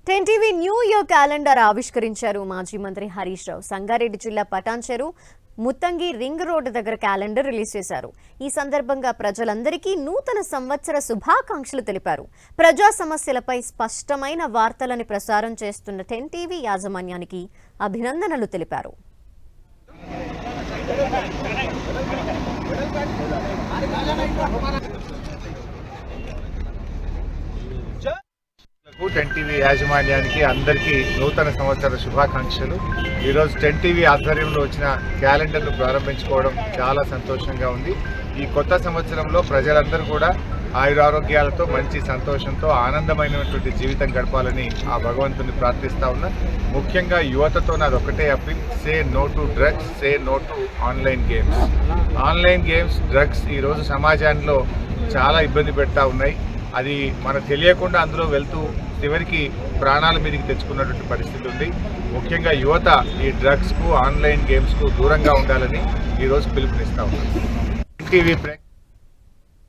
10 TV new year calendar ఆవిష్కరించారు మాజీ మంత్రి హరీష్ రావు. సంగారెడ్డి జిల్లా పటాన్చెరు ముత్తంగి రింగ్ రోడ్డు దగ్గర క్యాలెండర్ రిలీజ్ చేశారు. ఈ సందర్భంగా ప్రజలందరికీ నూతన సంవత్సర శుభాకాంక్షలు తెలిపారు. ప్రజా సమస్యలపై స్పష్టమైన వార్తలను ప్రసారం చేస్తున్న 10 టీవీ యాజమాన్యానికి అభినందనలు తెలిపారు. 10 టీవీ యాజమాన్యానికి అందరికీ నూతన సంవత్సర శుభాకాంక్షలు. ఈరోజు 10 టీవీ ఆధ్వర్యంలో వచ్చిన క్యాలెండర్ను ప్రారంభించుకోవడం చాలా సంతోషంగా ఉంది. ఈ కొత్త సంవత్సరంలో ప్రజలందరూ కూడా ఆయురారోగ్యాలతో మంచి సంతోషంతో ఆనందమైనటువంటి జీవితం గడపాలని ఆ భగవంతుని ప్రార్థిస్తా ఉన్నా. ముఖ్యంగా యువతతో నాది ఒకటే appeal, say no to drugs, say no to online games. Online games, drugs ఈరోజు సమాజంలో చాలా ఇబ్బంది పెడతా ఉన్నాయి. అది మనకు తెలియకుండా అందులో వెళ్తూ చివరికి ప్రాణాల మీదకి తెచ్చుకున్నటువంటి పరిస్థితి ఉంది. ముఖ్యంగా యువత ఈ డ్రగ్స్కు ఆన్లైన్ గేమ్స్కు దూరంగా ఉండాలని ఈరోజు పిలుపునిస్తా ఉన్నాం. టీవీ